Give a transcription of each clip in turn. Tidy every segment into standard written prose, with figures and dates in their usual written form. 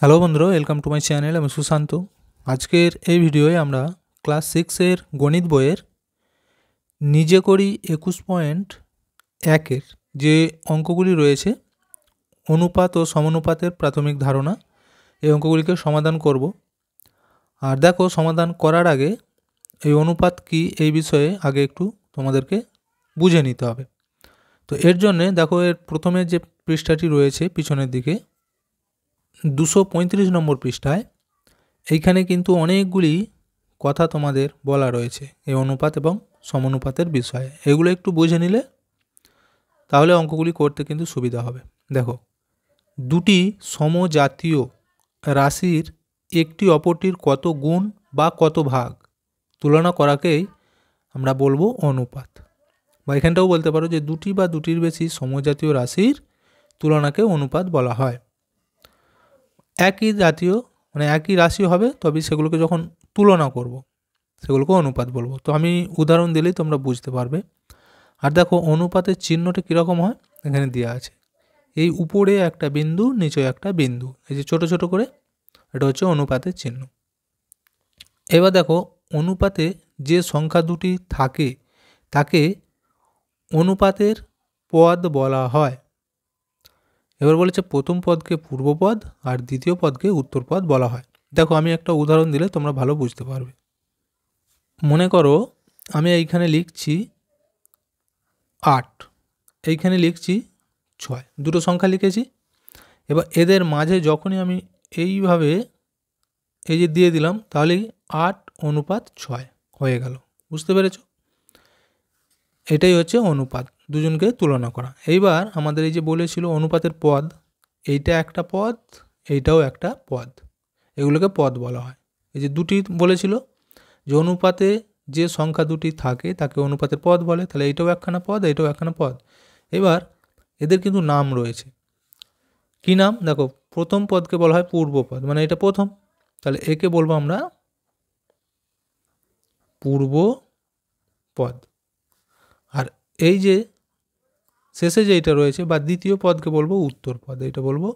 Hello বন্ধুরা, welcome to my channel. আমি সুশান্ত। আজকের এই ভিডিওয়ে আমরা ক্লাস 6-এর গণিত বইয়ের নিজে করি 21.1-এর যে অঙ্কগুলি রয়েছে, অনুপাত ও সমানুপাতের প্রাথমিক ধারণা, এই অঙ্কগুলিকে সমাধান করব। আর দেখো, সমাধান করার আগে এই অনুপাত কি এই বিষয়ে আগে একটু তোমাদেরকে বুঝে নিতে হবে। তো এর জন্যে দেখো, এর প্রথমে যে পৃষ্ঠাটি রয়েছে পিছনের দিকে 235 নম্বর পৃষ্ঠায়, এইখানে কিন্তু অনেকগুলি কথা তোমাদের বলা রয়েছে এই অনুপাত এবং সমানুপাতের বিষয়ে। এগুলো একটু বুঝে নিলে তাহলে অঙ্কগুলি করতে কিন্তু সুবিধা হবে। দেখো, দুটি সমজাতীয় রাশির একটি অপরটির কত গুণ বা কত ভাগ তুলনা করাকেই আমরা বলবো অনুপাত। বা এখানটাও বলতে পারো যে দুটি বা দুটির বেশি সমজাতীয় রাশির তুলনাকে অনুপাত বলা হয়। একই জাতীয় মানে একই রাশি হবে, তবে সেগুলোকে যখন তুলনা করব সেগুলোকে অনুপাত বলবো। তো আমি উদাহরণ দিলেই তোমরা বুঝতে পারবে। আর দেখো, অনুপাতের চিহ্নটা কীরকম হয় এখানে দেওয়া আছে। এই উপরে একটা বিন্দু, নিচে একটা বিন্দু, এই যে ছোট ছোট করে, এটা হচ্ছে অনুপাতের চিহ্ন। এবার দেখো, অনুপাতে যে সংখ্যা দুটি থাকে তাকে অনুপাতের পদ বলা হয়। এবার বলেছে প্রথম পদকে পূর্বপদ আর দ্বিতীয় পদকে উত্তরপদ বলা হয়। দেখো, আমি একটা উদাহরণ দিলে তোমরা ভালো বুঝতে পারবে। মনে করো আমি এইখানে লিখছি 8, এইখানে লিখছি 6, দুটো সংখ্যা লিখেছি। এবার এদের মাঝে যখনই আমি এইভাবে এই যে দিয়ে দিলাম, তাহলেই 8:6 হয়ে গেল। বুঝতে পেরেছ? এটাই হচ্ছে অনুপাত, দুজনকে তুলনা করা। এইবার আমাদের এই যে বলেছিল অনুপাতের পদ, এইটা একটা পদ, এইটাও একটা পদ, এগুলোকে পদ বলা হয়। এই যে দুটি বলেছিল যে অনুপাতে যে সংখ্যা দুটি থাকে তাকে অনুপাতের পদ বলে, তাহলে এইটাও একখানা পদ, এইটাও একখানা পদ। এবার এদের কিন্তু নাম রয়েছে। কি নাম? দেখো, প্রথম পদকে বলা হয় পূর্বপদ, মানে এটা প্রথম, তাহলে একে বলবো আমরা পূর্ব পদ। আর এই যে শেষে যেটা রয়েছে বা দ্বিতীয় পদকে বলবো উত্তর পদ, এটা বলবো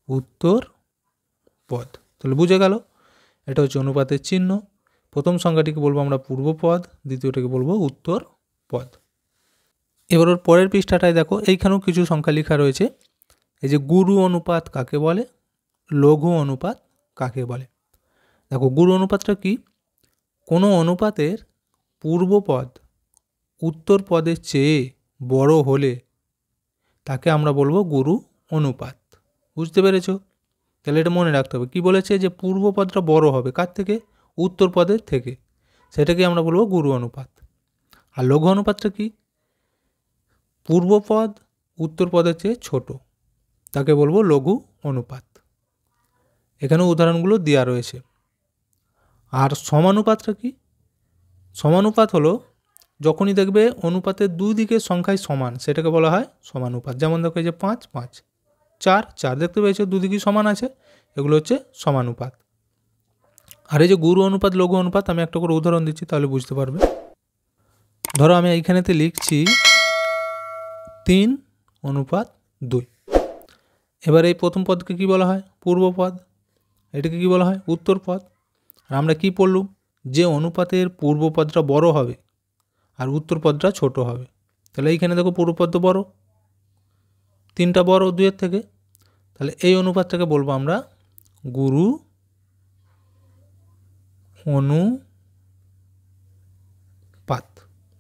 উত্তর পদ। তাহলে বুঝে গেল, এটা হচ্ছে অনুপাতের চিহ্ন। প্রথম সংখ্যাটিকে বলবো আমরা পূর্ব পদ, দ্বিতীয়টাকে বলবো উত্তর পদ। এবার ওর পরের পৃষ্ঠাটায় দেখো, এইখানেও কিছু সংখ্যা লেখা রয়েছে। এই যে গুরু অনুপাত কাকে বলে, লঘু অনুপাত কাকে বলে। দেখো, গুরু অনুপাতটা কি? কোনো অনুপাতের পূর্বপদ উত্তর পদের চেয়ে বড় হলে তাকে আমরা বলবো গুরু অনুপাত। বুঝতে পেরেছ? তাহলে এটা মনে রাখতে হবে। কি বলেছে? যে পূর্বপদটা বড় হবে কার থেকে? উত্তর পদের থেকে, সেটাকে আমরা বলবো গুরু অনুপাত। আর লঘু অনুপাতটা কি? পূর্বপদ উত্তর পদের চেয়ে ছোট, তাকে বলবো লঘু অনুপাত। এখানে উদাহরণগুলো দেওয়া রয়েছে। আর সমানুপাতটা কি? সমানুপাত হলো যখনই দেখবে অনুপাতের দুই দিকের সংখ্যায় সমান, সেটাকে বলা হয় সমানুপাত। যেমন দেখো, এই যে 5, 5, 4, 4 দেখতে পেয়েছো, দুদিকেই সমান আছে, এগুলো হচ্ছে সমানুপাত। আর এই যে গুরু অনুপাত, লঘু অনুপাত, আমি একটা করে উদাহরণ দিচ্ছি তাহলে বুঝতে পারবে। ধরো আমি এইখানেতে লিখছি 3:2। এবার এই প্রথম পদকে কি বলা হয়? পূর্বপদ। এটাকে কি বলা হয়? উত্তর পদ। আর আমরা কি পড়লুম? যে অনুপাতের পূর্বপদটা বড় হবে আর উত্তর পদটা ছোট হবে। তাহলে এইখানে দেখো, পূর্বপদ বড়, 3টা বড় 2-এর থেকে, তাহলে এই অনুপাতটাকে বলবো আমরা গুরু অনুপাত।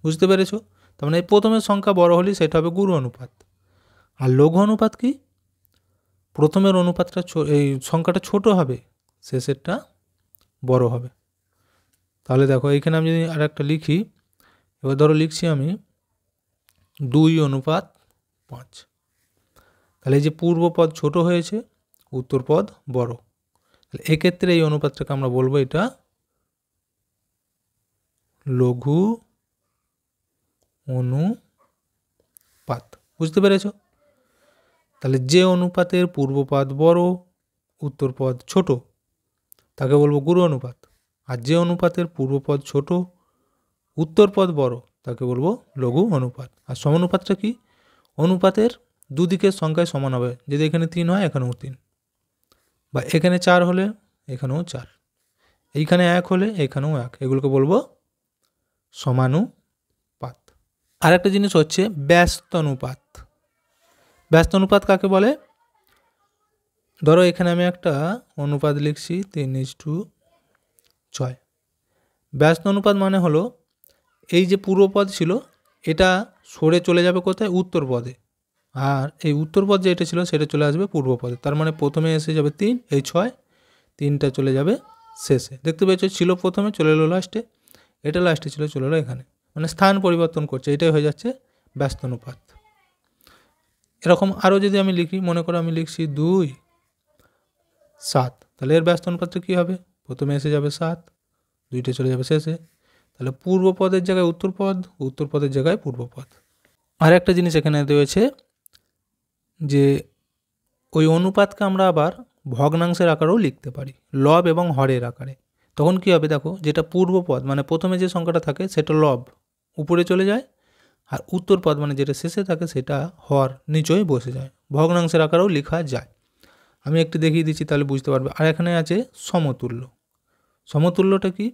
বুঝতে পেরেছো? তার মানে এই প্রথমের সংখ্যা বড় হলে সেটা হবে গুরু অনুপাত। আর লঘু অনুপাত কি? প্রথমের অনুপাতটা এই সংখ্যাটা ছোট হবে, শেষেরটা বড় হবে। তাহলে দেখো, এইখানে আমি যদি আর একটা লিখি, এবার ধরো লিখছি আমি 2:5। তাহলে এই যে পূর্বপদ ছোট হয়েছে, উত্তরপদ বড়, তাহলে এক্ষেত্রে এই অনুপাতটাকে আমরা বলবো এটা লঘু অনুপাত। বুঝতে পেরেছ? তাহলে যে অনুপাতের পূর্বপদ বড়, উত্তরপদ ছোট, তাকে বলবো গুরু অনুপাত। আর যে অনুপাতের পূর্বপদ ছোট, উত্তরপদ বড়, তাকে বলবো লঘু অনুপাত। আর সমানুপাতটা কি? অনুপাতের দুদিকের সংখ্যায় সমান হবে। যদি এখানে 3 হয়, এখানেও 3, বা এখানে 4 হলে এখানেও 4, এইখানে 1 হলে এখানেও 1, এগুলোকে বলবো সমানুপাত। আর একটা জিনিস হচ্ছে ব্যস্তানুপাত। ব্যস্তানুপাত কাকে বলে? ধরো এখানে আমি একটা অনুপাত লিখছি 3:6। ব্যস্তানুপাত মানে হলো এই যে পূর্বপদ ছিল এটা সরে চলে যাবে কোথায়? উত্তর পদে, আর এই উত্তর পদ যেটা ছিল সেটা চলে আসবে পূর্ব পদে। তার মানে প্রথমে এসে যাবে 3, এই 6, 3টা চলে যাবে শেষে। দেখতে পেয়েছো, ছিল প্রথমে চলে এলো লাস্টে, এটা লাস্টে ছিল চলে এলো এখানে, মানে স্থান পরিবর্তন করছে, এটাই হয়ে যাচ্ছে ব্যস্তানুপাত। এরকম আরও যদি আমি লিখি, মনে করো আমি লিখছি 2, 7, তাহলে এর ব্যস্তানুপাতটা কী হবে? প্রথমে এসে যাবে 7, 2টা চলে যাবে শেষে, তাহলে পূর্ব পদের জায়গায় উত্তর পদ, উত্তর পদের জায়গায় পূর্ব পদ। আর একটা জিনিস এখানে রয়েছে যে ওই অনুপাতকে আমরা আবার ভগ্নাংশের আকারেও লিখতে পারি, লব এবং হরের আকারে। তখন কী হবে দেখো, যেটা পূর্ব পদ মানে প্রথমে যে সংখ্যাটা থাকে সেটা লব উপরে চলে যায়, আর উত্তর পদ মানে যেটা শেষে থাকে সেটা হর নিচয় বসে যায়, ভগ্নাংশের আকারেও লেখা যায়। আমি একটু দেখিয়ে দিচ্ছি তাহলে বুঝতে পারবে। আর এখানে আছে সমতুল্য। সমতুল্যটা কি?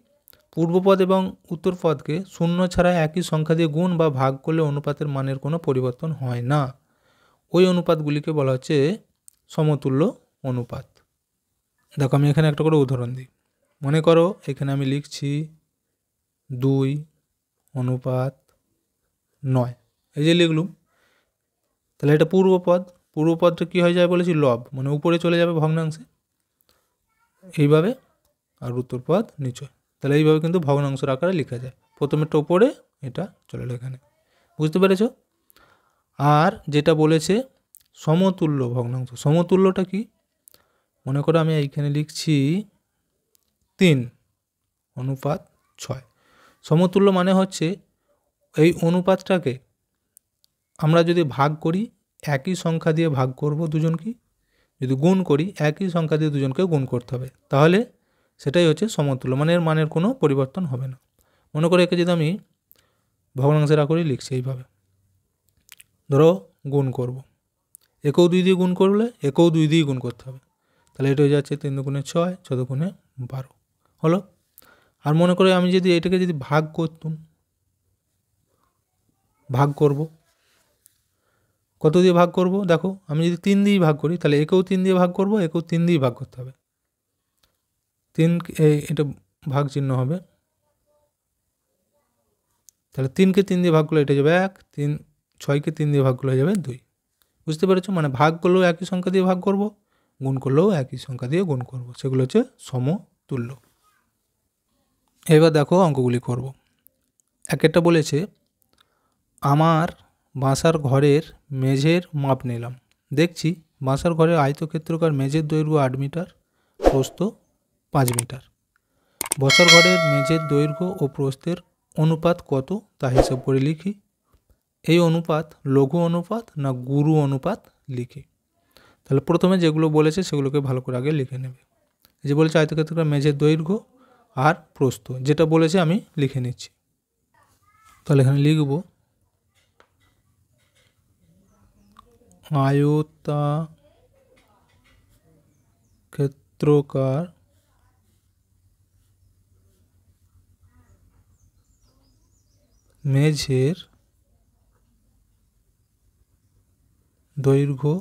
পূর্বপদ এবং উত্তর পদকে শূন্য ছাড়া একই সংখ্যা দিয়ে গুণ বা ভাগ করলে অনুপাতের মানের কোনো পরিবর্তন হয় না, ওই অনুপাতগুলিকে বলা হচ্ছে সমতুল্য অনুপাত। দেখো আমি এখানে একটা করে উদাহরণ দিই। মনে করো এখানে আমি লিখছি 2:9, এই যে লিখলুম, তাহলে এটা পূর্বপদ, পূর্বপদটা কী হয়ে যায় বলেছি? লব, মানে উপরে চলে যাবে ভগ্নাংশে এইভাবে, আর উত্তরপদ নিচে। তাহলে এইভাবে কিন্তু ভগ্নাংশের আকারে লেখা যায়, প্রথমেরটা উপরে, এটা চলে এলো এখানে। বুঝতে পেরেছ? আর যেটা বলেছে সমতুল্য ভগ্নাংশ, সমতুল্যটা কি? মনে করো আমি এইখানে লিখছি 3:6। সমতুল্য মানে হচ্ছে এই অনুপাতটাকে আমরা যদি ভাগ করি একই সংখ্যা দিয়ে ভাগ করব দুজনকে, যদি গুণ করি একই সংখ্যা দিয়ে দুজনকে গুণ করতে হবে, তাহলে সেটাই হচ্ছে সমতুল্য, মানে এর মানের কোনো পরিবর্তন হবে না। মনে করে একে যদি আমি ভগ্নাংশের আকারে লিখছি এইভাবে, ধরো গুণ করব, একেও 2 দিয়ে গুণ করলে একেও 2 দিয়ে গুণ করতে হবে, তাহলে এটা হয়ে যাচ্ছে 3 দুগুণে 6, 6 দুগুণে 12 হলো। আর মনে করে আমি যদি এটাকে যদি ভাগ করতাম, ভাগ করব, কত দিয়ে ভাগ করব? দেখো আমি যদি 3 দিয়ে ভাগ করি তাহলে একেও 3 দিয়ে ভাগ করব, একেও 3 দিয়ে ভাগ করতে হবে, 3 এটা ভাগ চিহ্ন হবে, তাহলে 3কে 3 দিয়ে ভাগ করলে এটা যাবে 1, 3, 6কে 3 দিয়ে ভাগ করলে হয়ে যাবে 2। বুঝতে পেরেছো? মানে ভাগ করলেও একই সংখ্যা দিয়ে ভাগ করব, গুণ করলেও একই সংখ্যা দিয়ে গুণ করব, সেগুলো হচ্ছে সমতুল্য। এবার দেখো অঙ্কগুলি করব। একটা বলেছে আমার বাসার ঘরের মেঝের মাপ নিলাম, দেখছি বাসার ঘরের আয়তক্ষেত্রকার মেঝের দৈর্ঘ্য 8 মিটার, প্রস্থ 5 মিটার। বসার ঘরের মেঝের দৈর্ঘ্য ও প্রস্থের অনুপাত কত তা হিসাব করে লিখি। এই অনুপাত লঘু অনুপাত না গুরু অনুপাত লিখি। তাহলে প্রথমে যেগুলো বলেছে সেগুলোকে ভালো করে আগে লিখে নেবে। এই যে বলেছে আয়তক্ষেত্রকার মেঝের দৈর্ঘ্য আর প্রস্থ, যেটা বলেছে আমি লিখে নিচ্ছি। তাহলে এখানে লিখব আয়তক্ষেত্রকার মেঝের দৈর্ঘ্য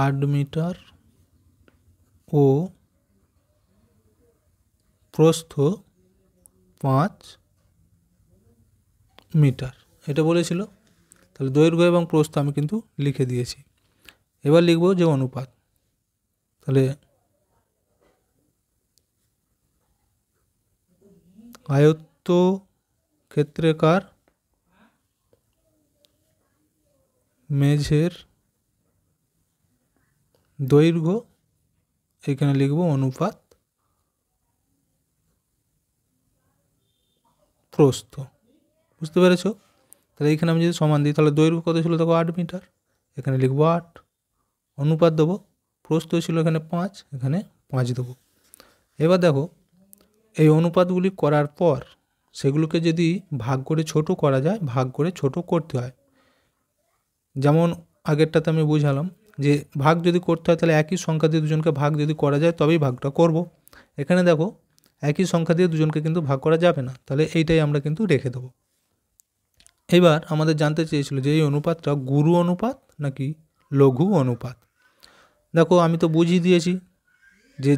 8 মিটার ও প্রস্থ 5 মিটার, এটা বলেছিল। তাহলে দৈর্ঘ্য এবং প্রস্থ আমি কিন্তু লিখে দিয়েছি। এবার লিখব যে অনুপাত, তাহলে আয়তক্ষেত্রকার মেঝের দৈর্ঘ্য, এখানে লিখব অনুপাত প্রস্থ। বুঝতে পেরেছ? তাহলে এখানে আমি যদি সমান দিই তাহলে দৈর্ঘ্য কত ছিল দেখো 8 মিটার, এখানে লিখব 8, অনুপাত দেবো, প্রস্থ ছিল এখানে 5, এখানে 5 দেবো। এবার দেখো এই অনুপাতগুলি করার পর সেগুলোকে যদি ভাগ করে ছোট করা যায়, ভাগ করে ছোট করতে হয়। যেমন আগেরটাতে আমি বুঝালাম যে ভাগ যদি করতে হয় তাহলে একই সংখ্যা দিয়ে দুজনকে ভাগ যদি করা যায় তবেই ভাগটা করব। এখানে দেখো একই সংখ্যা দিয়ে দুজনকে কিন্তু ভাগ করা যাবে না, তাহলে এইটাই আমরা কিন্তু রেখে দেবো। এবার আমাদের জানতে চেয়েছিল যে এই অনুপাতটা গুরু অনুপাত নাকি লঘু অনুপাত। দেখো আমি তো বুঝিয়ে দিয়েছি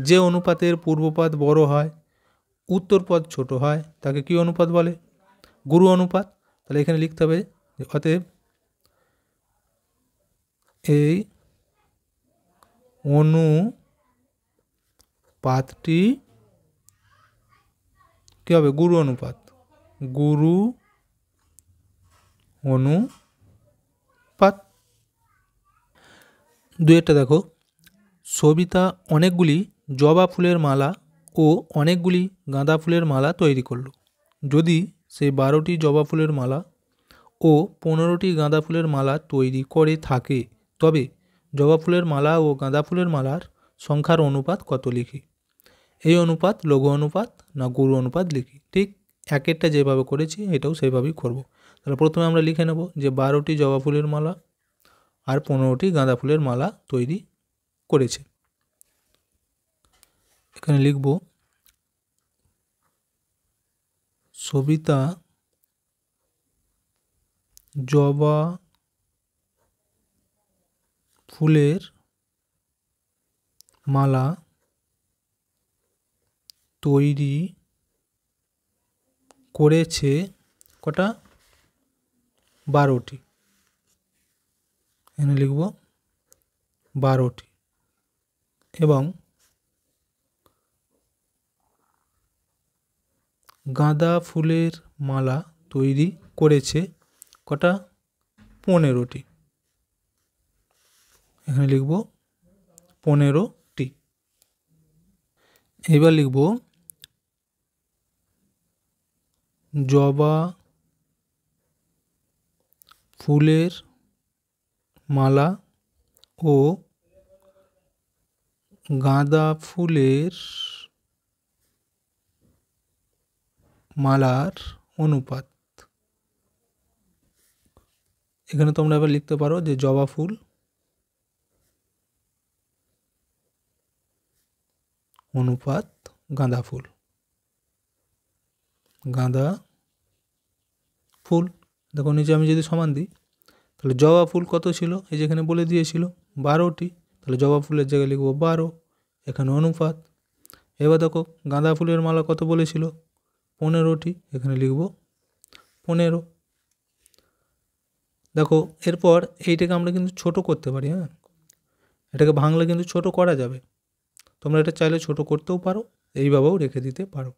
যে অনুপাতের পূর্বপদ বড় হয় উত্তরপদ ছোট হয় তাকে কি অনুপাত বলে? গুরু অনুপাত। তাহলে এখানে লিখতে হবে যে অতএব এই অনুপাতটি কী হবে? গুরু অনুপাত। গুরু অনুপাত। দুইটা দেখো, সবিতা অনেকগুলি জবা ফুলের মালা ও অনেকগুলি গাঁদা ফুলের মালা তৈরি করলো। যদি সেই 12টি জবা ফুলের মালা ও 15টি গাঁদা ফুলের মালা তৈরি করে থাকে তবে জবা ফুলের মালা ও গাঁদা ফুলের মালার সংখ্যার অনুপাত কত লিখি? এই অনুপাত লঘু অনুপাত না গুরু অনুপাত লিখি। ঠিক একেরটা যেভাবে করেছি এটাও সেইভাবেই করব। তাহলে প্রথমে আমরা লিখে নেব যে 12টি জবা ফুলের মালা আর 15টি গাঁদা ফুলের মালা তৈরি করেছে। এখানে লিখব সবিতা জবা ফুলের মালা তৈরি করেছে কটা? 12টি। এখানে লিখব 12টি। এবং গাঁদা ফুলের মালা তৈরি করেছে কটা? 15টি। এখানে লিখব 15টি। এবার লিখব জবা ফুলের মালা ও গাঁদা ফুলের মালার অনুপাত। এখানে তোমরা এবার লিখতে পারো যে জবা ফুল অনুপাত গাঁদা ফুল। গাঁদা ফুল দেখো নিচে আমি যদি সমান দিই তাহলে জবা ফুল কত ছিল? এই যেখানে বলে দিয়েছিল 12টি। তাহলে জবা ফুলের জায়গায় লিখব 12, এখানে অনুপাত। এবার দেখো গাঁদা ফুলের মালা কত বলেছিল? 15টি, এখানে লিখব 15। দেখো এরপর এইটাকে আমরা কিন্তু ছোট করতে পারি। হ্যাঁ, এটাকে ভাঙলে কিন্তু ছোট করা যাবে। তোমরা এটা চাইলে ছোট করতেও পারো, এইভাবেও রেখে দিতে পারো।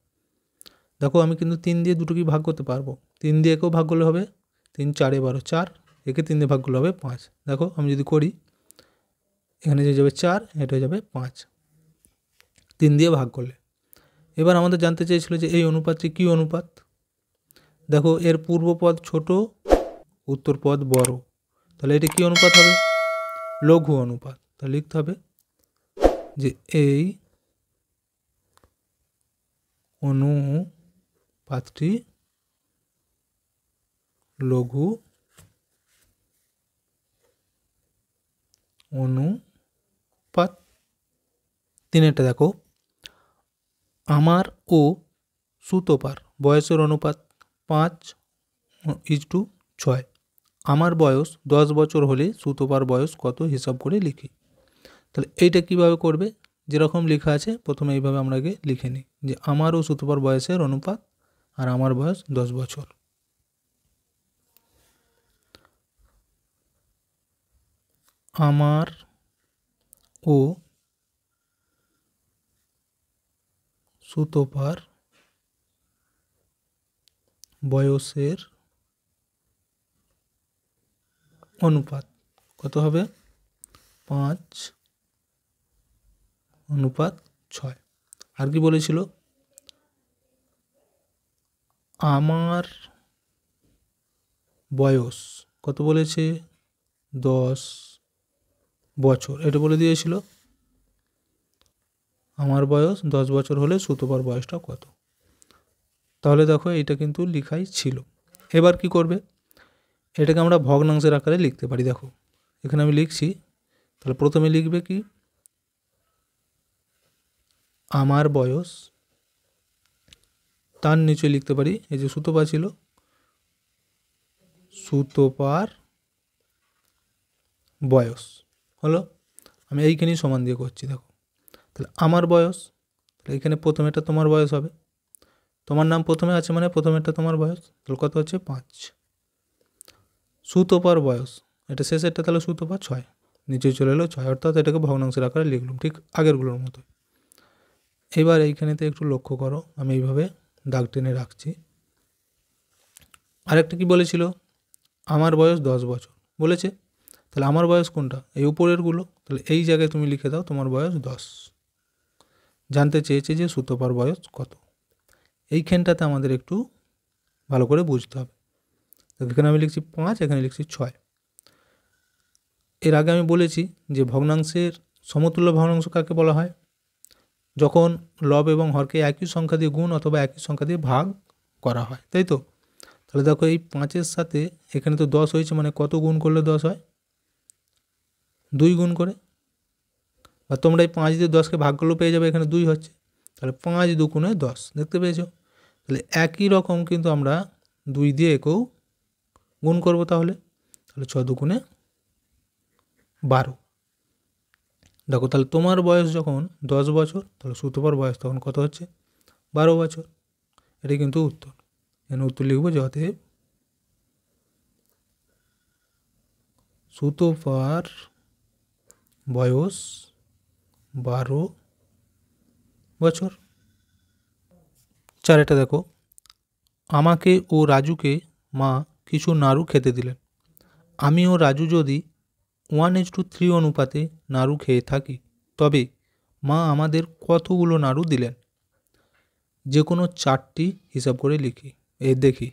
দেখো আমি কিন্তু 3 দিয়ে দুটোকেই ভাগ করতে পারবো। 3 দিয়ে একেও ভাগ করলে হবে 3 4 12 4, একে 3 দিয়ে ভাগ করলে হবে 5। দেখো আমি যদি করি এখানে যে যাবে 4, এটা হয়ে যাবে 5 3 দিয়ে ভাগ করলে। এবার আমাদের জানতে চেয়েছিল যে এই অনুপাতটি কী অনুপাত। দেখো এর পূর্বপদ ছোট উত্তরপদ বড়, তাহলে এটা কী অনুপাত হবে? লঘু অনুপাত। তাহলে লিখতে হবে যে এই অনুপাতটি লঘু অনুপাত। 3 দেখো, আমার ও সুতোপার বয়সের অনুপাত 5:6। আমার বয়স 10 বছর হলে সুতোপার বয়স কত হিসাব করে লিখি। তাহলে এইটা কিভাবে করবে? যেরকম লেখা আছে প্রথমে এইভাবে আমরা আগে লিখে নিই যে আমার ও সুতোপার বয়সের অনুপাত, আর আমার বয়স 10 বছর। আমার ও সুতোপার বয়সের অনুপাত কত হবে? 5:6। আর কি বলেছিল? আমার বয়স কত বলেছে? 10 বছর, এটা বলে দিয়েছিল। আমার বয়স 10 বছর হলে সুতোপার বয়সটা কত। তাহলে দেখো এটা কিন্তু লেখাই ছিল। এবার কি করবে? এটাকে আমরা ভগ্নাংশের আকারে লিখতে পারি। দেখো এখানে আমি লিখছি তাহলে প্রথমে লিখবে কি, আমার বয়স, তার নিচে লিখতে পারি এই যে সুতপা ছিল, সুতপার বয়স। হলো, আমি এইখানেই সমান দিয়ে করছি। দেখো, তাহলে আমার বয়স, তাহলে এখানে প্রথমেটা তোমার বয়স হবে, তোমার নাম প্রথমে আছে মানে প্রথমেরটা তোমার বয়স, তাহলে কত হচ্ছে 5। সুতপার বয়স, এটা শেষেরটা, তাহলে সুতপা 6, নিচে চলে এলো 6, অর্থাৎ এটাকে ভগ্নাংশের আকারে লিখলাম ঠিক আগেরগুলোর মতো। এবার এইখানেতে একটু লক্ষ্য করো, আমি এইভাবে দাগ টেনে রাখছি। আরেকটা কি বলেছিল, আমার বয়স 10 বছর বলেছে, তাহলে আমার বয়স কোনটা, এই উপরেরগুলো, তাহলে এই জায়গায় তুমি লিখে দাও তোমার বয়স 10। জানতে চেয়েছে যে সুতপার বয়স কত, এইখানটাতে আমাদের একটু ভালো করে বুঝতে হবে। তো এখানে আমি লিখছি 5, এখানে লিখছি 6। এর আগে আমি বলেছি যে ভগ্নাংশের সমতুল্য ভগ্নাংশ কাকে বলা হয়, যখন লব এবং হরকে একই সংখ্যা দিয়ে গুণ অথবা একই সংখ্যা দিয়ে ভাগ করা হয়, তাই তো। তাহলে দেখো এই 5-এর সাথে এখানে তো 10 হয়েছে, মানে কত গুণ করলে 10 হয়, 2 গুণ করে, বা তোমরা এই 5 দিয়ে 10কে ভাগ করলেও পেয়ে যাবে, এখানে 2 হচ্ছে, তাহলে 5 দুগুণে 10, দেখতে পেয়েছো। তাহলে একই রকম কিন্তু আমরা 2 দিয়ে একেও গুণ করবো, তাহলে 6 দুগুণে 12। দেখো, তাহলে তোমার বয়স যখন 10 বছর, তাহলে সুতপার বয়স তখন কত হচ্ছে, 12 বছর। এটাই কিন্তু উত্তর। এখানে উত্তর লিখবো যে অতএব সুতপার বয়স 12 বছর। 4 এটা দেখো, আমাকে ও রাজুকে মা কিছু নাড়ু খেতে দিলেন। আমি ও রাজু যদি 1:3 অনুপাতে নাড়ু খেয়ে থাকি, তবে মা আমাদের কতগুলো নাড়ু দিলেন। যে কোনো 4টি হিসাব করে লিখি, দেখি।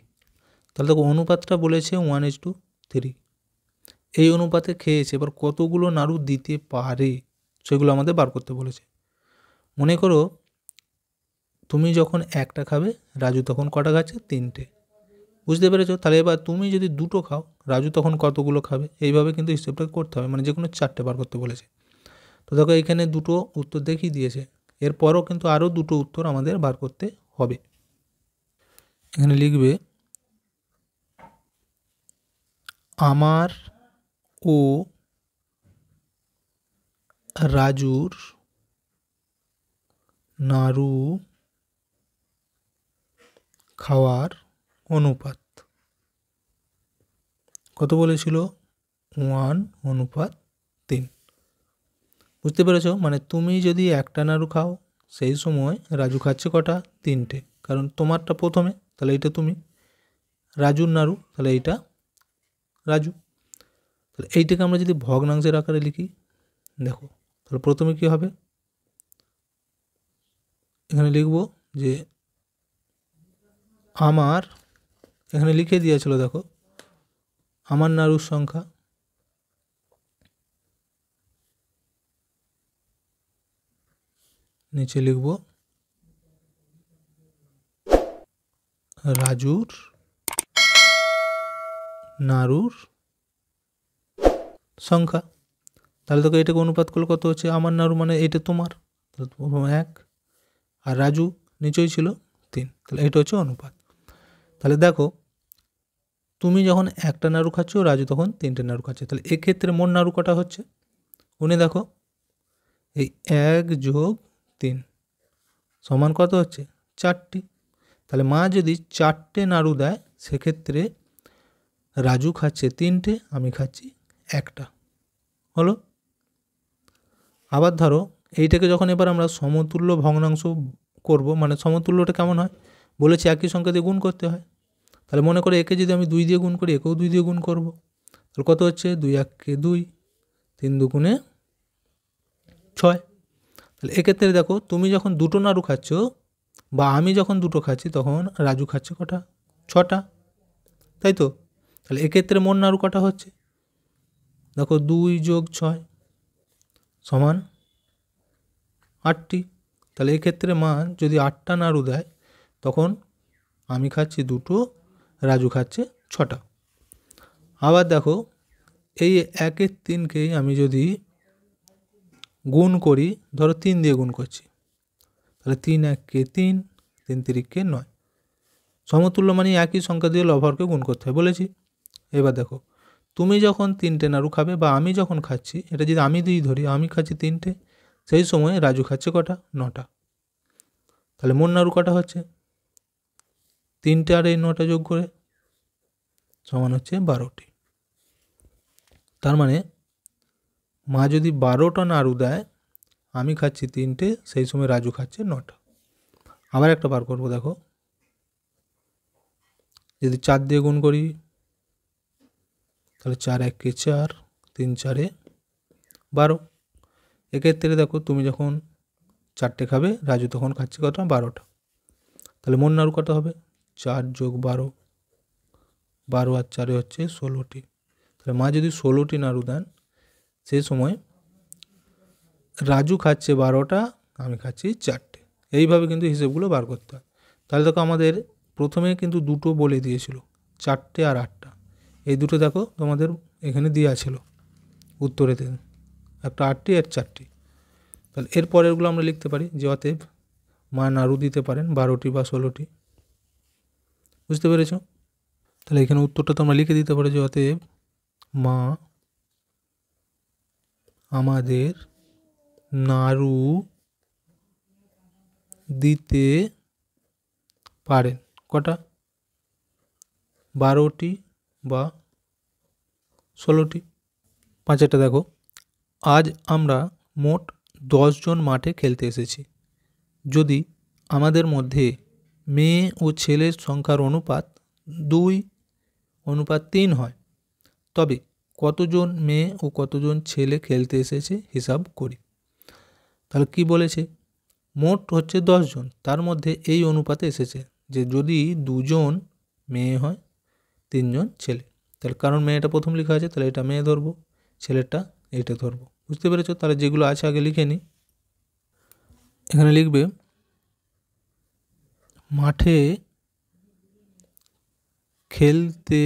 তাহলে দেখো, অনুপাতটা বলেছে 1:3, এই অনুপাতে খেয়েছে, এবার কতগুলো নাড়ু দিতে পারে সেগুলো আমাদের বার করতে বলেছে। মনে করো তুমি যখন একটা খাবে, রাজু তখন কটা খাচ্ছে, 3টে, বুঝতে পেরেছো। তাহলে এবার তুমি যদি 2টো খাও, রাজু তখন কতগুলো খাবে, এইভাবে কিন্তু হিসেবটা করতে হবে, মানে যে কোনো 4টে বার করতে বলেছে। তো দেখো, এখানে 2টো উত্তর দেখিয়ে দিয়েছে, এরপরও কিন্তু আরও 2টো উত্তর আমাদের বার করতে হবে। এখানে লিখবে, আমার ও রাজুর নাড়ু খাওয়ার অনুপাত কত বলেছিল, 1:3। বুঝতে পেরেছো, মানে তুমি যদি একটা নাড়ু খাও, সেই সময় রাজু খাচ্ছে কটা, 3টে, কারণ তোমারটা প্রথমে, তাহলে এইটা তুমি, রাজুর নাড়ু, তাহলে এইটা রাজু। তাহলে এইটাকে আমরা যদি ভগ্নাংশের আকারে লিখি, দেখো, তাহলে প্রথমে কি হবে, এখানে লিখব যে আমার, এখানে লিখে দিয়েছিল, দেখো, আমার নাড়ুর সংখ্যা, নিচে লিখব রাজুর নাড়ুর সংখ্যা। তাহলে তোকে এটাকে অনুপাত করলে কত হচ্ছে, আমার নাড়ু মানে এটা তোমার, তাহলে 1, আর রাজু নিচেই ছিল 3, তাহলে এটা হচ্ছে অনুপাত। তাহলে দেখো, তুমি যখন একটা নাড়ু খাচ্ছ, রাজু তখন 3টে নাড়ু খাচ্ছে, তাহলে এক্ষেত্রে মোট নাড়ু কটা হচ্ছে, গুনে দেখো, এই 1 + 3 সমান কত হচ্ছে, 4টি। তাহলে মা যদি 4টে নাড়ু দেয়, সেক্ষেত্রে রাজু খাচ্ছে 3টে, আমি খাচ্ছি একটা, হলো। আবার ধরো, এইটাকে যখন এবার আমরা সমতুল্য ভগ্নাংশ করব, মানে সমতুল্যটা কেমন হয় বলেছি, একই সংখ্যা দিয়ে গুণ করতে হয়। তাহলে মনে করে একে যদি আমি 2 দিয়ে গুণ করি, একেও 2 দিয়ে গুণ করব, তাহলে কত হচ্ছে, 2 × 1 = 2, 3 × 2 = 6। তাহলে এক্ষেত্রে দেখো, তুমি যখন 2টো নাড়ু খাচ্ছ, বা আমি যখন 2টো খাচ্ছি, তখন রাজু খাচ্ছে কটা, 6টা, তাই তো। তাহলে এক্ষেত্রে মোট নাড়ু কটা হচ্ছে, দেখো, 2 + 6 সমান 8টি। তাহলে এক্ষেত্রে মা যদি 8টা নাড়ু দেয়, তখন আমি খাচ্ছি 2টো, রাজু খাচ্ছে 6টা। আবার দেখো, এই 1-3কেই আমি যদি গুণ করি, ধরো 3 দিয়ে গুণ করছি, তাহলে 3 1-কে 3, 3 3-কে 9। সমতুল্য মানে একই সংখ্যা দিয়ে লবহরকে গুণ করতে হয় বলেছি। এবার দেখো, তুমি যখন 3টে নাড়ু খাবে বা আমি যখন খাচ্ছি, এটা যদি আমি দিই ধরি, আমি খাচ্ছি 3টে, সেই সময় রাজু খাচ্ছে কটা? 9টা। তাহলে মোট নাড়ু কটা হচ্ছে? 3টে আর এই 9টা যোগ করে সমান হচ্ছে 12টি। তার মানে মা যদি 12টা নাড়ু দেয়, আমি খাচ্ছি 3টে, সেই সময় রাজু খাচ্ছে 9টা। আবার একটা বার করবো, দেখো, যদি 4 দিয়ে গুণ করি, তাহলে 4 1-কে 4, 3 4-এ 12। এক্ষেত্রে দেখো, তুমি যখন 4টে খাবে, রাজু তখন খাচ্ছে কত? 12টা। তাহলে মোট নাড়ু কত হবে? 4 যোগ 12, 12 আর 4-এ হচ্ছে 16টি। তাহলে মা যদি 16টি নাড়ু দেন, সেই সময় রাজু খাচ্ছে 12টা, আমি খাচ্ছি 4টে। এইভাবে কিন্তু হিসেবগুলো বার করতে হয়। তাহলে দেখো, আমাদের প্রথমে কিন্তু দুটো বলে দিয়েছিল, 4টে আর 8টা। এই দুটো দেখো তোমাদের এখানে দেওয়া ছিল উত্তরেতে, একটা 8টি আর 4টি। তাহলে এর পরেরগুলো আমরা লিখতে পারি যে অতএব মা নাড়ু দিতে পারেন 12টি বা 16টি। বুঝতে পেরেছ? তাহলে এখানে উত্তরটা তোমরা লিখে দিতে পারো যে অতএব মা আমাদের নাড়ু দিতে পারেন কটা? 12টি বা 16টি। 5এটা দেখো, আজ আমরা মোট 10 জন মাঠে খেলতে এসেছি। যদি আমাদের মধ্যে মেয়ে ও ছেলের সংখ্যার অনুপাত 2:3 হয়, তবে কতজন মেয়ে ও কতজন ছেলে খেলতে এসেছে হিসাব করি। তাহলে কি বলেছে? মোট হচ্ছে 10 জন, তার মধ্যে এই অনুপাতে এসেছে যে যদি 2 জন মেয়ে হয়, 3 জন ছেলে। তাহলে কারণ মেয়েটা প্রথম লেখা আছে, তাহলে এটা মেয়ে ধরবো, ছেলেটা এইটা ধরবো। বুঝতে পেরেছো? তাহলে যেগুলো আছে আগে লিখে নিই। এখানে লিখবে মাঠে খেলতে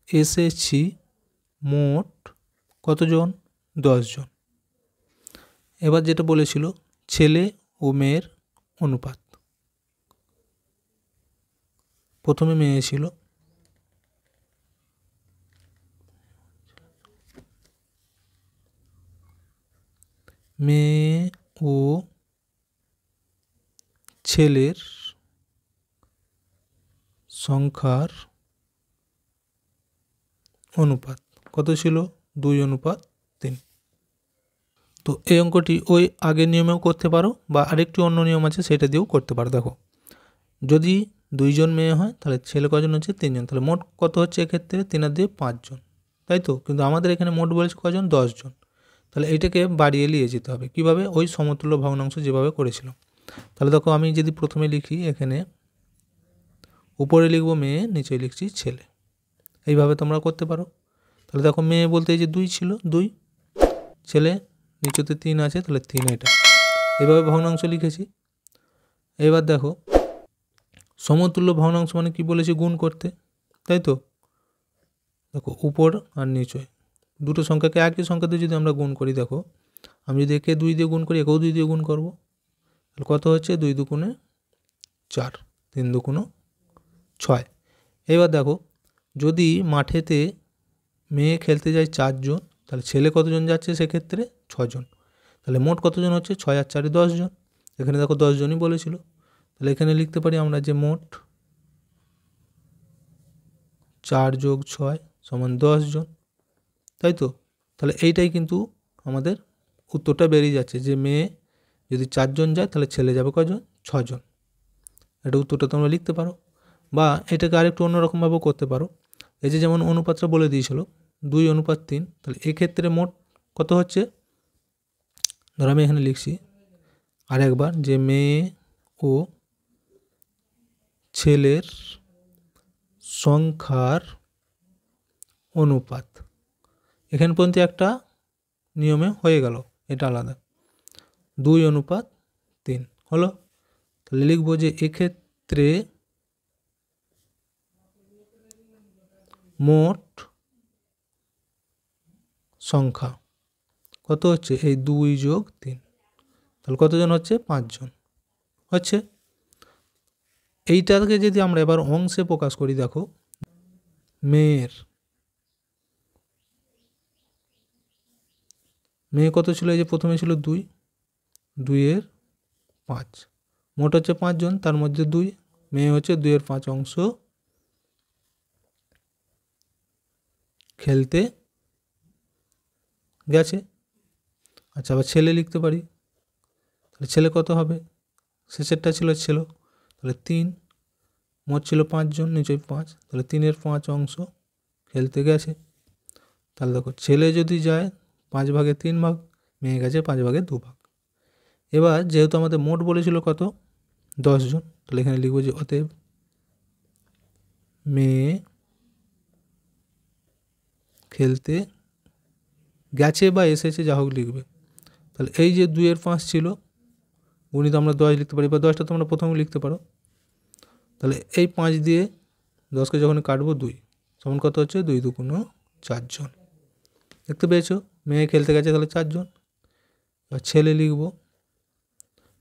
এসেছি মোট কতজন? 10 জন। এবার যেটা বলেছিল ছেলে ও মেয়ের অনুপাত, প্রথমে মেয়ে ছিল, মেয়ে ও ছেলের সংখ্যার অনুপাত কত ছিল? 2:3। তো এই অঙ্কটি ওই আগের নিয়মেও করতে পারো বা আরেকটি অন্য নিয়ম আছে সেটা দিয়েও করতে পারো। দেখো, যদি 2 জন মেয়ে হয়, তাহলে ছেলে কজন হচ্ছে? 3 জন। তাহলে মোট কত হচ্ছে এক্ষেত্রে? 3 আর 2 5 জন, তাই তো? কিন্তু আমাদের এখানে মোট বলেছে কজন? 10 জন। তাহলে এইটাকে বাড়িয়ে নিয়ে যেতে হবে। কিভাবে? ওই সমতুল্য ভগ্নাংশ যেভাবে করেছিলাম। তাহলে দেখো, আমি যদি প্রথমে লিখি, এখানে উপরে লিখব মেয়ে, নিচে লিখছি ছেলে। এইভাবে তোমরা করতে পারো। তাহলে দেখো, মেয়ে বলতে এই যে 2 ছিল, 2, ছেলে নিচেতে 3 আছে, তাহলে 3 এটা। এভাবে ভগ্নাংশ লিখেছি। এবার দেখো, সমতুল্য ভগ্নাংশ মানে কি বলেছি? গুণ করতে, তাই তো? দেখো, উপর আর নিচে দুটো সংখ্যাকে একই সংখ্যাতে যদি আমরা গুণ করি, দেখো, আমি যদি একে 2 দিয়ে গুণ করি, একেও 2 দিয়ে গুণ করবো, তাহলে কত হচ্ছে? 2 দুগুণে 4, 3 দুগুণ 6। এবার দেখো, যদি মাঠেতে মেয়ে খেলতে যায় 4 জন, তাহলে ছেলে কতজন যাচ্ছে সেক্ষেত্রে? 6 জন। তাহলে মোট কতজন হচ্ছে? 6 আর 4-এ 10 জন। এখানে দেখো 10 জনই বলেছিল, তাহলে এখানে লিখতে পারি আমরা যে মোট 4 যোগ 6 সমান 10 জন, তাই তো? তাহলে এইটাই কিন্তু আমাদের উত্তরটা বেরিয়ে যাচ্ছে যে মেয়ে যদি 4 জন যায়, তাহলে ছেলে যাবে কজন? 6 জন। এটা উত্তরটা তোমরা লিখতে পারো। বা এটাকে আরেকটু অন্যরকমভাবেও করতে পারো। এই যে যেমন অনুপাতটা বলে দিয়েছিল 2:3, তাহলে এক্ষেত্রে মোট কত হচ্ছে? ধরো আমি এখানে লিখছি আরেকবার যে মেয়ে ও ছেলের সংখ্যার অনুপাত। এখানে পর্যন্ত একটা নিয়মে হয়ে গেল, এটা আলাদা। 2:3 হলো। তাহলে লিখব যে এক্ষেত্রে মোট সংখ্যা কত হচ্ছে, এই 2 যোগ 3, তাহলে কতজন হচ্ছে, 5 জন হচ্ছে। এইটাকে যদি আমরা এবার অংশে প্রকাশ করি, দেখো মেয়ে কত ছিল, এই যে প্রথমে ছিল 2, 2 এর 5, মোট হচ্ছে 5 জন, তার মধ্যে 2, মেয়ে হচ্ছে 2 এর 5 অংশ খেলতে গেছে। আচ্ছা, আবার ছেলে লিখতে পারি, তাহলে ছেলে কত হবে, শেষেরটা ছিল ছেলে, তাহলে 3, মোট ছিল 5 জন, নিচে 5, তাহলে 3 এর 5 অংশ খেলতে গেছে। তাহলে দেখো ছেলে যদি যায় 5 ভাগে 3 ভাগ, মেয়ে গেছে 5 ভাগে 2 ভাগ। এবার যেহেতু আমাদের মোট বলেছিল কত, 10 জন, তাহলে এখানে লিখবো যে অতএব মেয়ে খেলতে গেছে বা এসেছে, যা হোক লিখবে। তাহলে এই যে 2 এর 5 ছিল, গুণিত আমরা 10 লিখতে পারি, বা 10টা তোমরা প্রথমে লিখতে পারো। তাহলে এই 5 দিয়ে 10কে যখন কাটবো 2 সমান কত হচ্ছে, 2 2 4 জন। দেখতে পেয়েছো, মেয়ে খেলতে গেছে, তাহলে 4 জন। এবার ছেলে লিখব,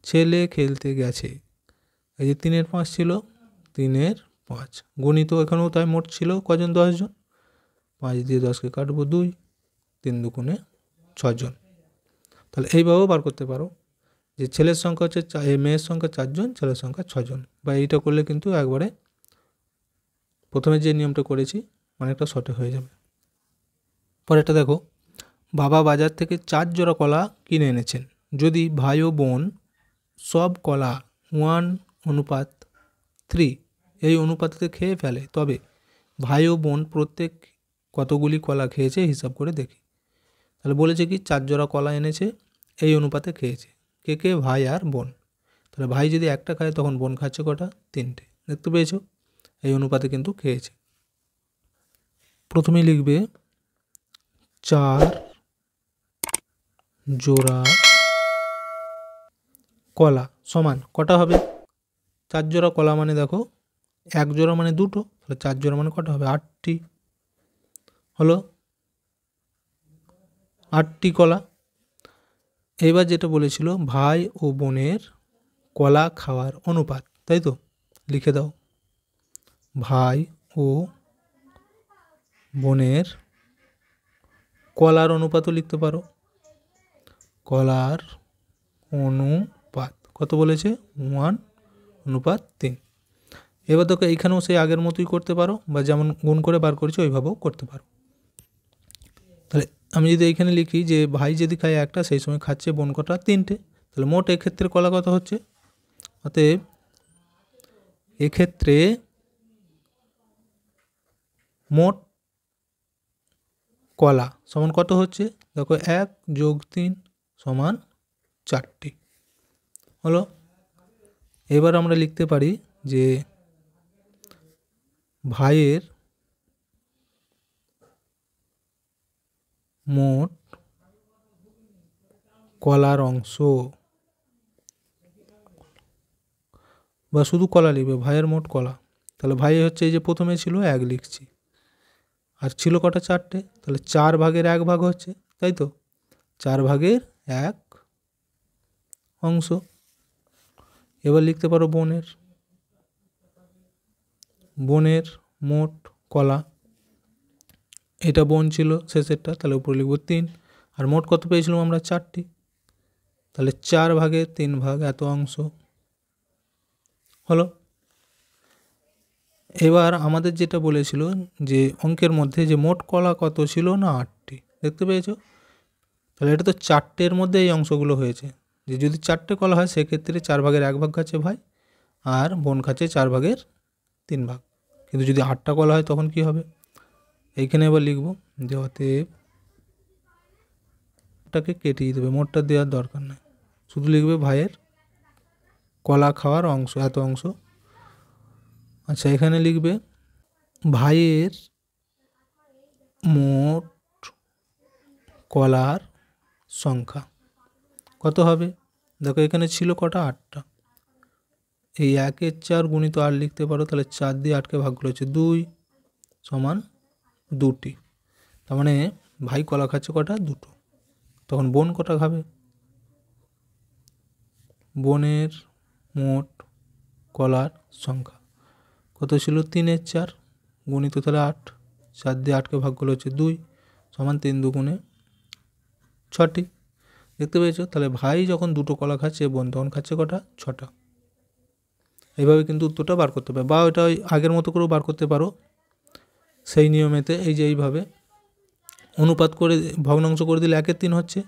ছেলে খেলতে গেছে, এই যে 3 এর 5 ছিল, 3 এর 5 গুণিত এখানেও তাই মোট ছিল কজন, 10 জন। 5 দিয়ে 10কে কাটবো 2, 3 2 6 জন। তাহলে এইভাবেও বার করতে পারো যে ছেলের সংখ্যা হচ্ছে মেয়ের সংখ্যা 4 জন, ছেলের সংখ্যা 6 জন। বা এইটা করলে কিন্তু একবারে প্রথমে যে নিয়মটা করেছি অনেকটা সঠিক হয়ে যাবে। পরেরটা দেখো, বাবা বাজার থেকে 4 জোড়া কলা কিনে এনেছেন। যদি ভাই ও বোন সব কলা 1:3 এই অনুপাতে খেয়ে ফেলে, তবে ভাই ও বোন প্রত্যেক কতগুলি কলা খেয়েছে হিসাব করে দেখি। তাহলে বলেছে কি 4 জোড়া কলা এনেছে, এই অনুপাতে খেয়েছে, কে কে, ভাই আর বোন। তাহলে ভাই যদি একটা খায় তখন বোন খাচ্ছে কটা, 3টে। দেখতে পেয়েছো, এই অনুপাতে কিন্তু খেয়েছে। প্রথমেই লিখবে 4 জোড়া কলা সমান কটা হবে, 4 জোড়া কলা মানে দেখো 1 জোড়া মানে 2টো, তাহলে 4 জোড়া মানে কটা হবে, 8টি হলো, 8টি কলা। এবার যেটা বলেছিল ভাই ও বোনের কলা খাওয়ার অনুপাত, তাই তো, লিখে দাও ভাই ও বোনের কলার অনুপাতও লিখতে পারো, কলার অনুপাত কত বলেছে, 1:3। এবার দেখো এইখানেও সেই আগের মতোই করতে পারো, বা যেমন গুণ করে বার করেছি ওইভাবেও করতে পারো। তাহলে আমি যদি এইখানে লিখি যে ভাই যদি খায় একটা, সেই সময় খাচ্ছে বোন কটা, 3টে, তাহলে মোট এক্ষেত্রে কলা কত হচ্ছে, অতএব এক্ষেত্রে মোট কলা সমান কত হচ্ছে, দেখো 1 যোগ 3 সমান 4টি হলো। এবার আমরা লিখতে পারি যে ভাইয়ের মোট কলার অংশ, বা শুধু কলা লিখবে, ভাইয়ের মোট কলা। তাহলে ভাই হচ্ছে এই যে প্রথমে ছিল 1 লিখছি, আর ছিল কটা, 4টে, তাহলে 4 ভাগের 1 ভাগ হচ্ছে, তাই তো, 4 ভাগের 1 অংশ। এবার লিখতে পারো বোনের মোট কলা, এটা বোন ছিল শেষেরটা, তাহলে উপরে লিখবো 3, আর মোট কত পেয়েছিলাম আমরা, 4টি, তাহলে 4 ভাগের 3 ভাগ এত অংশ হলো। এবার আমাদের যেটা বলেছিল যে অঙ্কের মধ্যে যে মোট কলা কত ছিল না, 8টি, দেখতে পেয়েছো, তাহলে এটা তো 4টের মধ্যে এই অংশগুলো হয়েছে, যে যদি 4টে কলা হয় সেক্ষেত্রে 4 ভাগের 1 ভাগ খাচ্ছে ভাই, আর বোন খাচ্ছে 4 ভাগের 3 ভাগ। কিন্তু যদি 8টা কলা হয় তখন কি হবে, এইখানে এবার লিখব যে অতএব মোটটাকে কেটিয়ে দেবে, মোটটা দেওয়ার দরকার নেই, শুধু লিখবে ভাইয়ের কলা খাওয়ার অংশ, এত অংশ। আচ্ছা, এখানে লিখবে ভাইয়ের মোট কলার সংখ্যা কত হবে, দেখো এখানে ছিল কটা, 8টা, এই 1-এর 4 গুণিত 8 লিখতে পারো, তাহলে 4 দিয়ে 8কে ভাগ করে হচ্ছে 2 সমান 2টি, তার মানে ভাই কলা খাচ্ছে কটা, 2টো। তখন বোন কটা খাবে? বোনের মোট কলার সংখ্যা কত ছিল? 3-এর 4 গুণিত তাহলে 8, 4 দিয়ে 8কে ভাগ করলে হচ্ছে 2 সমান 3 দুগুণে 6টি। দেখতে পেয়েছো? তাহলে ভাই যখন 2টো কলা খাচ্ছে, বোন তখন খাচ্ছে কটা? 6টা। এইভাবে কিন্তু উত্তরটা বার করতে পারো, বা ওইটা ওই আগের মতো করেও বার করতে পারো সেই নিয়মেতে। এই যে এইভাবে অনুপাত করে ভগ্নাংশ করে দিলে 1-এর 3 হচ্ছে।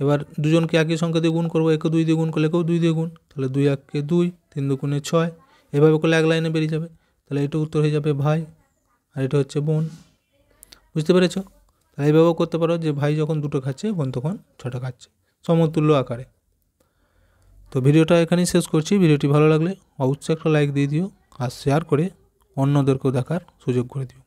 এবার দুজনকে একই সংখ্যা দিয়ে গুণ করবো, একে 2 দিয়ে গুণ করলে একেও 2 দিয়ে গুণ, তাহলে 2 1-কে 2, 3 দুগুণে 6। এভাবে করলে এক লাইনে বেরিয়ে যাবে। তাহলে এটা উত্তর হয়ে যাবে ভাই, আর এটা হচ্ছে বোন। বুঝতে পেরেছো? তাহলে এইভাবেও করতে পারো যে ভাই যখন 2টো খাচ্ছে, বোন তখন 6টা খাচ্ছে, সমতুল্য আকারে। তো ভিডিওটা এখানেই শেষ করছি। ভিডিওটি ভালো লাগলে অবশ্যই একটা লাইক দিয়ে দিও, আর শেয়ার করে অন্যদেরকেও দেখার সুযোগ করে দিও।